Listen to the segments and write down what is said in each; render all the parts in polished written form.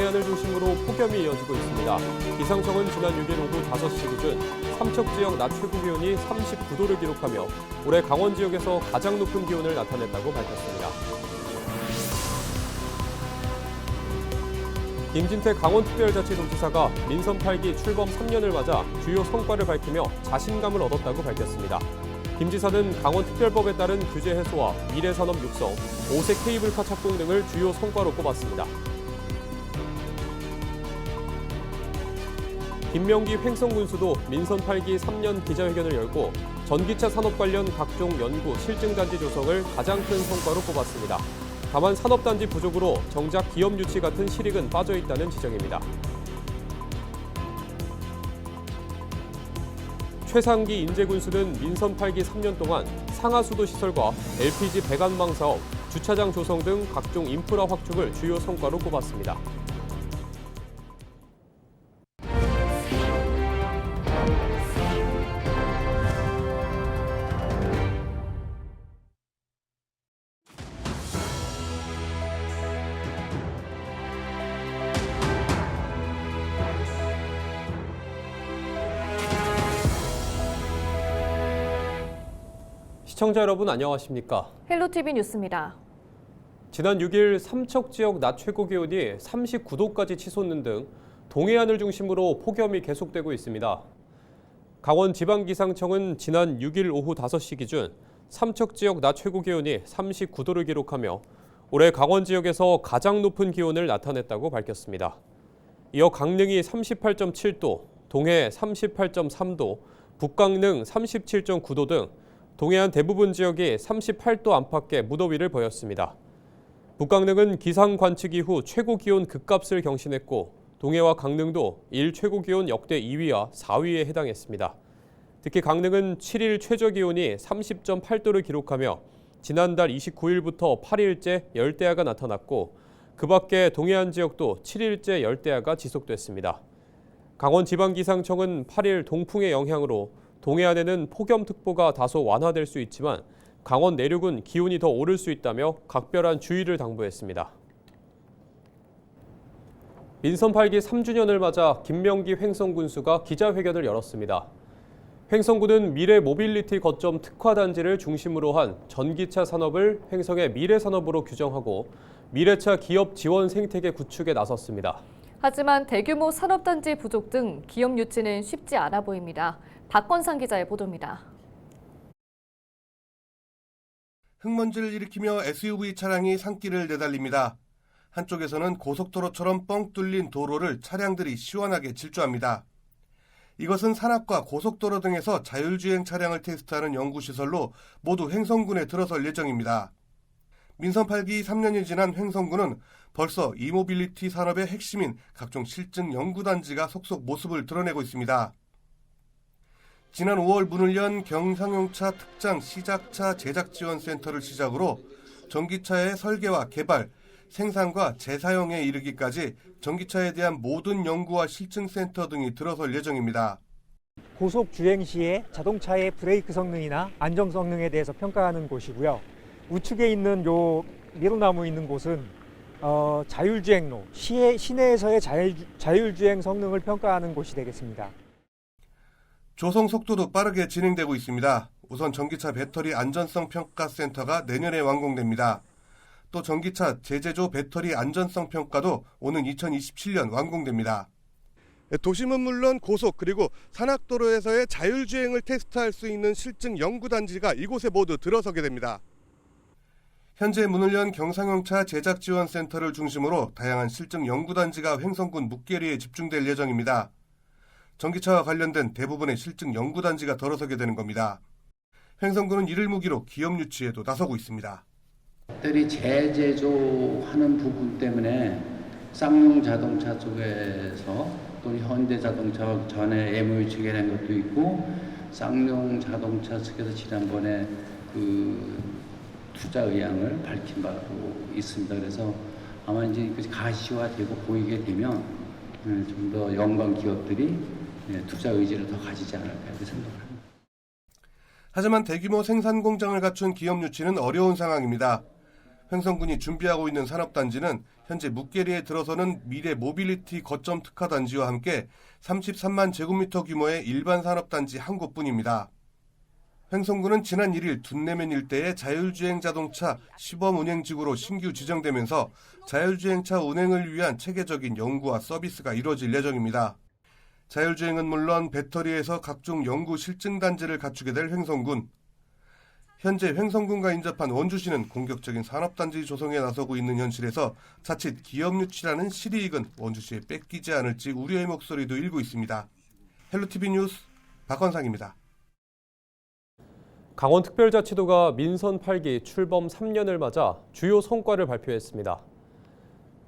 동해안을 중심으로 폭염이 이어지고 있습니다. 기상청은 지난 6일 오후 5시 기준 삼척 지역 낮 최고 기온이 39도를 기록하며 올해 강원 지역에서 가장 높은 기온을 나타냈다고 밝혔습니다. 김진태 강원특별자치도지사가 민선 8기 출범 3년을 맞아 주요 성과를 밝히며 자신감을 얻었다고 밝혔습니다. 김 지사는 강원특별법에 따른 규제 해소와 미래산업 육성, 5색 케이블카 착공 등을 주요 성과로 꼽았습니다. 김명기 횡성군수도 민선 8기 3년 기자회견을 열고 전기차 산업 관련 각종 연구, 실증단지 조성을 가장 큰 성과로 꼽았습니다. 다만 산업단지 부족으로 정작 기업 유치 같은 실익은 빠져있다는 지적입니다. 최상기 인제군수는 민선 8기 3년 동안 상하수도 시설과 LPG 배관망 사업, 주차장 조성 등 각종 인프라 확충을 주요 성과로 꼽았습니다. 시청자 여러분 안녕하십니까? 헬로티비 뉴스입니다. 지난 6일 삼척 지역 낮 최고 기온이 39도까지 치솟는 등 동해안을 중심으로 폭염이 계속되고 있습니다. 강원지방기상청은 지난 6일 오후 5시 기준 삼척 지역 낮 최고 기온이 39도를 기록하며 올해 강원 지역에서 가장 높은 기온을 나타냈다고 밝혔습니다. 이어 강릉이 38.7도, 동해 38.3도, 북강릉 37.9도 등 동해안 대부분 지역이 38도 안팎의 무더위를 보였습니다. 북강릉은 기상 관측 이후 최고 기온 급값을 경신했고 동해와 강릉도 일 최고 기온 역대 2위와 4위에 해당했습니다. 특히 강릉은 7일 최저 기온이 30.8도를 기록하며 지난달 29일부터 8일째 열대야가 나타났고 그 밖에 동해안 지역도 7일째 열대야가 지속됐습니다. 강원지방기상청은 8일 동풍의 영향으로 동해안에는 폭염특보가 다소 완화될 수 있지만 강원 내륙은 기온이 더 오를 수 있다며 각별한 주의를 당부했습니다. 민선 8기 3주년을 맞아 김명기 횡성군수가 기자회견을 열었습니다. 횡성군은 미래 모빌리티 거점 특화단지를 중심으로 한 전기차 산업을 횡성의 미래산업으로 규정하고 미래차 기업 지원 생태계 구축에 나섰습니다. 하지만 대규모 산업단지 부족 등 기업 유치는 쉽지 않아 보입니다. 박건상 기자의 보도입니다. 흙먼지를 일으키며 SUV 차량이 산길을 내달립니다. 한쪽에서는 고속도로처럼 뻥 뚫린 도로를 차량들이 시원하게 질주합니다. 이것은 산악과 고속도로 등에서 자율주행 차량을 테스트하는 연구시설로 모두 횡성군에 들어설 예정입니다. 민선 8기 3년이 지난 횡성군은 벌써 이모빌리티 산업의 핵심인 각종 실증 연구단지가 속속 모습을 드러내고 있습니다. 지난 5월 문을 연 경상용차 특장 시작차 제작지원센터를 시작으로 전기차의 설계와 개발, 생산과 재사용에 이르기까지 전기차에 대한 모든 연구와 실증센터 등이 들어설 예정입니다. 고속 주행 시에 자동차의 브레이크 성능이나 안정 성능에 대해서 평가하는 곳이고요. 우측에 있는 요 미로나무 있는 곳은 자율주행로, 시내에서의 자율주행 성능을 평가하는 곳이 되겠습니다. 조성 속도도 빠르게 진행되고 있습니다. 우선 전기차 배터리 안전성 평가 센터가 내년에 완공됩니다. 또 전기차 재제조 배터리 안전성 평가도 오는 2027년 완공됩니다. 도심은 물론 고속 그리고 산악도로에서의 자율주행을 테스트할 수 있는 실증 연구단지가 이곳에 모두 들어서게 됩니다. 현재 문을 연 경상용차 제작지원센터를 중심으로 다양한 실증 연구단지가 횡성군 묵계리에 집중될 예정입니다. 전기차와 관련된 대부분의 실증 연구단지가 들어서게 되는 겁니다. 횡성군은 이를 무기로 기업 유치에도 나서고 있습니다. 배터리 재제조하는 부분 때문에 쌍용 자동차 쪽에서 또 현대자동차 전에 MOU 체결한 것도 있고 쌍용 자동차 측에서 지난번에 투자 의향을 밝힌 바로 있습니다. 그래서 아마 이제 가시화되고 보이게 되면 좀 더 연관 기업들이 투자 의지를 더 가지지 않을까 이렇게 생각합니다. 하지만 대규모 생산 공장을 갖춘 기업 유치는 어려운 상황입니다. 횡성군이 준비하고 있는 산업단지는 현재 묵계리에 들어서는 미래 모빌리티 거점 특화단지와 함께 33만 제곱미터 규모의 일반 산업단지 한 곳뿐입니다. 횡성군은 지난 1일 둔내면 일대에 자율주행 자동차 시범 운행지구로 신규 지정되면서 자율주행차 운행을 위한 체계적인 연구와 서비스가 이루어질 예정입니다. 자율주행은 물론 배터리에서 각종 연구 실증단지를 갖추게 될 횡성군. 현재 횡성군과 인접한 원주시는 공격적인 산업단지 조성에 나서고 있는 현실에서 자칫 기업 유치라는 실이익은 원주시에 뺏기지 않을지 우려의 목소리도 일고 있습니다. 헬로티비 뉴스 박건상입니다. 강원특별자치도가 민선 8기 출범 3년을 맞아 주요 성과를 발표했습니다.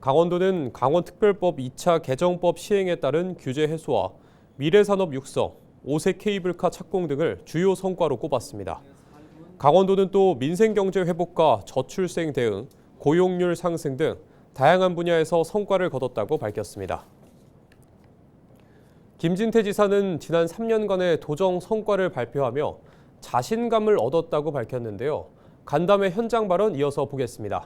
강원도는 강원특별법 2차 개정법 시행에 따른 규제 해소와 미래산업 육성, 5색 케이블카 착공 등을 주요 성과로 꼽았습니다. 강원도는 또 민생경제 회복과 저출생 대응, 고용률 상승 등 다양한 분야에서 성과를 거뒀다고 밝혔습니다. 김진태 지사는 지난 3년간의 도정 성과를 발표하며 자신감을 얻었다고 밝혔는데요. 간담회 현장 발언 이어서 보겠습니다.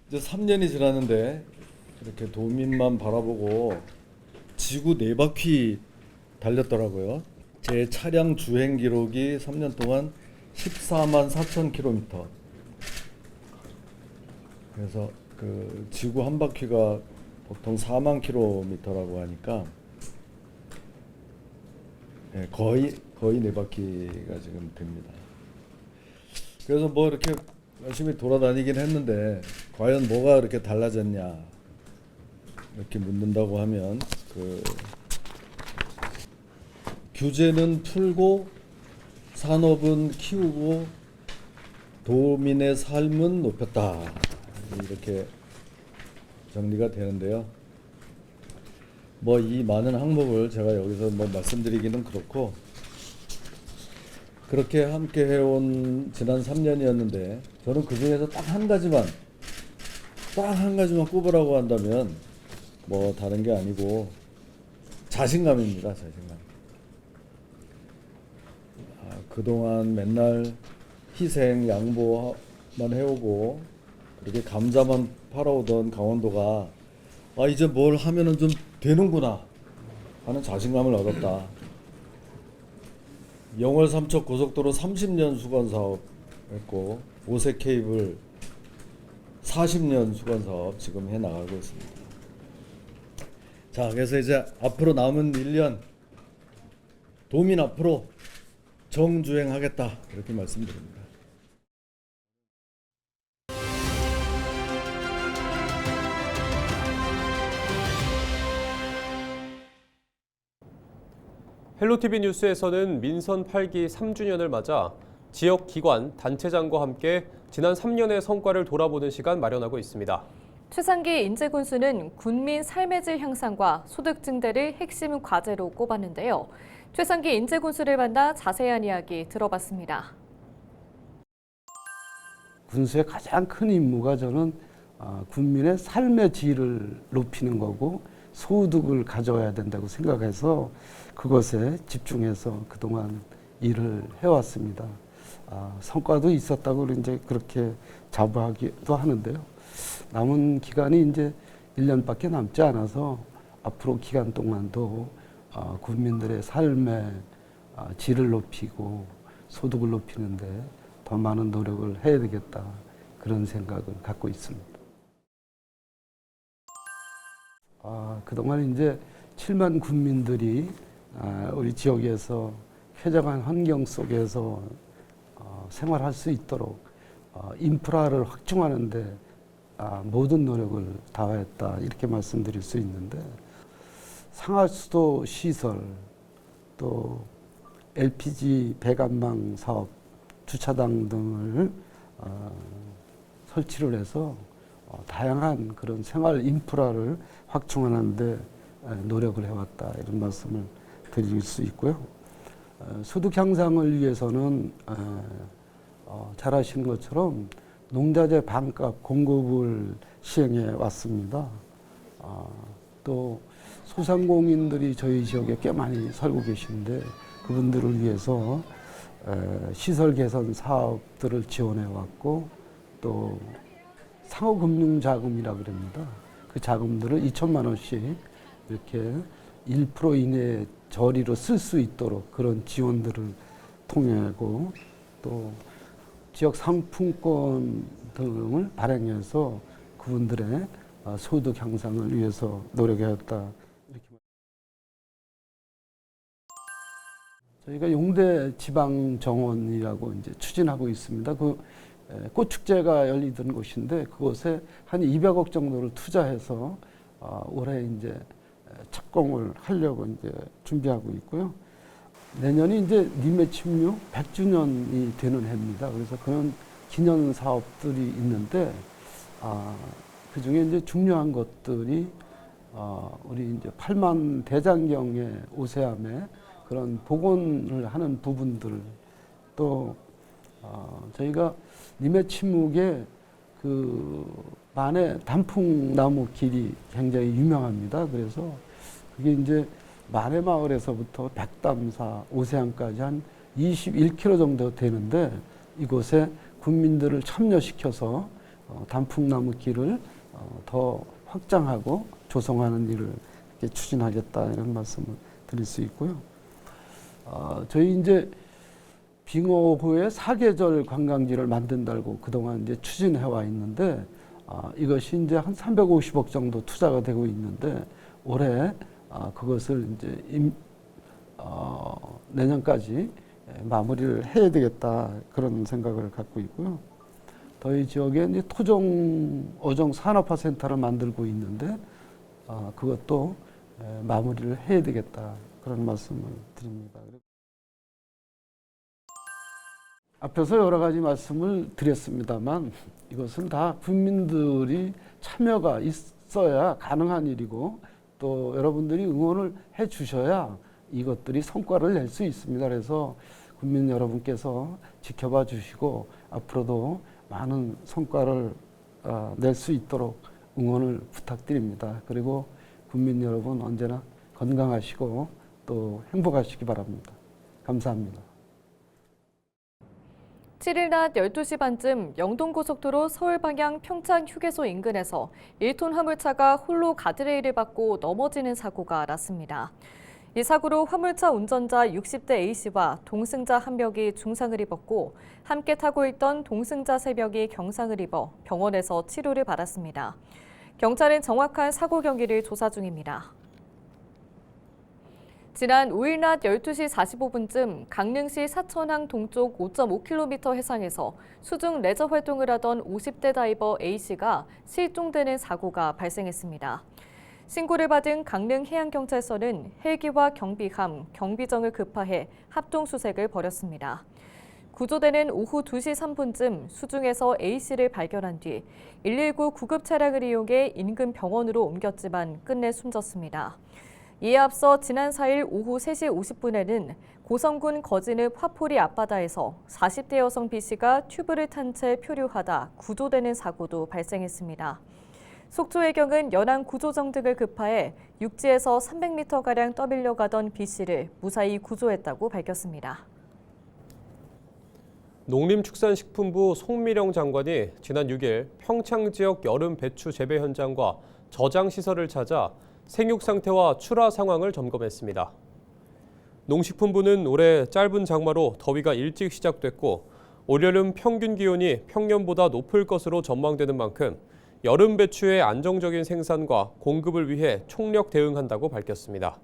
이제 3년이 지났는데 이렇게 도민만 바라보고 지구 4바퀴 달렸더라고요. 제 차량 주행 기록이 3년 동안 14만 4천 킬로미터. 그래서 그 지구 한 바퀴가 보통 4만 킬로미터라고 하니까 거의 4바퀴가 지금 됩니다. 그래서 뭐 이렇게 열심히 돌아다니긴 했는데 과연 뭐가 이렇게 달라졌냐 이렇게 묻는다고 하면 규제는 풀고 산업은 키우고 도민의 삶은 높였다 이렇게 정리가 되는데요. 뭐 이 많은 항목을 제가 여기서 뭐 말씀드리기는 그렇고 그렇게 함께 해온 지난 3년이었는데 저는 그 중에서 딱 한 가지만 꼽으라고 한다면 뭐 다른 게 아니고 자신감입니다. 자신감. 그동안 맨날 희생, 양보만 해오고 그렇게 감자만 팔아오던 강원도가 이제 뭘 하면은 좀 되는구나 하는 자신감을 얻었다. 영월 삼척 고속도로 30년 수건 사업 했고 5색 케이블 40년 수건 사업 지금 해 나가고 있습니다. 자, 그래서 이제 앞으로 남은 1년 도민 앞으로 정주행하겠다 이렇게 말씀드립니다. 헬로티비 뉴스에서는 민선 8기 3주년을 맞아 지역 기관, 단체장과 함께 지난 3년의 성과를 돌아보는 시간 마련하고 있습니다. 최상기 인재군수는 군민 삶의 질 향상과 소득 증대를 핵심 과제로 꼽았는데요. 최상기 인재군수를 만나 자세한 이야기 들어봤습니다. 군수의 가장 큰 임무가 저는 군민의 삶의 질을 높이는 거고 소득을 가져와야 된다고 생각해서 그것에 집중해서 그동안 일을 해왔습니다. 성과도 있었다고 이제 그렇게 자부하기도 하는데요. 남은 기간이 이제 1년밖에 남지 않아서 앞으로 기간 동안도 국민들의 삶의 질을 높이고 소득을 높이는데 더 많은 노력을 해야 되겠다 그런 생각을 갖고 있습니다. 그동안 이제 7만 국민들이 우리 지역에서 쾌적한 환경 속에서 생활할 수 있도록 인프라를 확충하는데 모든 노력을 다했다 이렇게 말씀드릴 수 있는데 상하수도 시설 또 LPG 배관망 사업 주차장 등을 설치를 해서 다양한 그런 생활 인프라를 확충하는 데 노력을 해왔다 이런 말씀을 드릴 수 있고요. 소득 향상을 위해서는 잘 아시는 것처럼 농자재 반값 공급을 시행해 왔습니다. 또 소상공인들이 저희 지역에 꽤 많이 살고 계시는데 그분들을 위해서 시설 개선 사업들을 지원해 왔고 또 상호금융자금이라 그럽니다. 그 자금들을 2천만 원씩 이렇게 1% 이내 저리로 쓸 수 있도록 그런 지원들을 통하고 또 지역 상품권 등을 발행해서 그분들의 소득 향상을 위해서 노력하였다. 이렇게. 저희가 용대 지방정원이라고 이제 추진하고 있습니다. 그 꽃축제가 열리던 곳인데 그곳에 한 200억 정도를 투자해서 올해 이제 착공을 하려고 이제 준비하고 있고요. 내년이 이제 님의 침묵 100주년이 되는 해입니다. 그래서 그런 기념 사업들이 있는데 그 중에 이제 중요한 것들이 우리 이제 8만 대장경의 오세암에 그런 복원을 하는 부분들 또 저희가 님의 침묵에 그 만해 단풍나무 길이 굉장히 유명합니다. 그래서 그게 이제 만해 마을에서부터 백담사 오세암까지 한 21km 정도 되는데 이곳에 군민들을 참여시켜서 단풍나무 길을 더 확장하고 조성하는 일을 이렇게 추진하겠다 이런 말씀을 드릴 수 있고요. 저희 이제 빙어호에 사계절 관광지를 만든다고 그동안 이제 추진해 와 있는데 이것이 이제 한 350억 정도 투자가 되고 있는데 올해 그것을 이제 내년까지 마무리를 해야 되겠다 그런 생각을 갖고 있고요. 저희 지역에 이제 토종 어종 산업화 센터를 만들고 있는데 그것도 마무리를 해야 되겠다 그런 말씀을 드립니다. 앞에서 여러 가지 말씀을 드렸습니다만 이것은 다 국민들이 참여가 있어야 가능한 일이고 또 여러분들이 응원을 해 주셔야 이것들이 성과를 낼 수 있습니다. 그래서 국민 여러분께서 지켜봐 주시고 앞으로도 많은 성과를 낼 수 있도록 응원을 부탁드립니다. 그리고 국민 여러분 언제나 건강하시고 또 행복하시기 바랍니다. 감사합니다. 7일 낮 12시 반쯤 영동고속도로 서울 방향 평창 휴게소 인근에서 1톤 화물차가 홀로 가드레일을 받고 넘어지는 사고가 났습니다. 이 사고로 화물차 운전자 60대 A씨와 동승자 1명이 중상을 입었고 함께 타고 있던 동승자 3명이 경상을 입어 병원에서 치료를 받았습니다. 경찰은 정확한 사고 경위를 조사 중입니다. 지난 5일 낮 12시 45분쯤 강릉시 사천항 동쪽 5.5km 해상에서 수중 레저 활동을 하던 50대 다이버 A씨가 실종되는 사고가 발생했습니다. 신고를 받은 강릉해양경찰서는 헬기와 경비함, 경비정을 급파해 합동수색을 벌였습니다. 구조대는 오후 2시 3분쯤 수중에서 A씨를 발견한 뒤 119 구급 차량을 이용해 인근 병원으로 옮겼지만 끝내 숨졌습니다. 이에 앞서 지난 4일 오후 3시 50분에는 고성군 거진읍 화포리 앞바다에서 40대 여성 B씨가 튜브를 탄 채 표류하다 구조되는 사고도 발생했습니다. 속초해경은 연안 구조정 등을 급파해 육지에서 300m가량 떠밀려 가던 B씨를 무사히 구조했다고 밝혔습니다. 농림축산식품부 송미령 장관이 지난 6일 평창 지역 여름 배추 재배 현장과 저장 시설을 찾아 생육 상태와 출하 상황을 점검했습니다. 농식품부는 올해 짧은 장마로 더위가 일찍 시작됐고 올여름 평균 기온이 평년보다 높을 것으로 전망되는 만큼 여름 배추의 안정적인 생산과 공급을 위해 총력 대응한다고 밝혔습니다.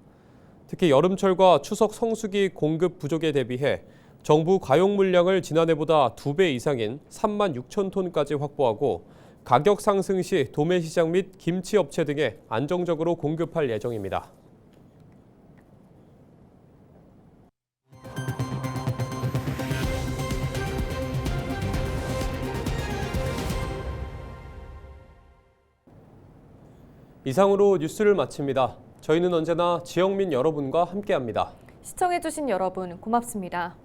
특히 여름철과 추석 성수기 공급 부족에 대비해 정부 가용 물량을 지난해보다 2배 이상인 3만 6천 톤까지 확보하고 가격 상승 시 도매시장 및 김치 업체 등에 안정적으로 공급할 예정입니다. 이상으로 뉴스를 마칩니다. 저희는 언제나 지역민 여러분과 함께합니다. 시청해주신 여러분 고맙습니다.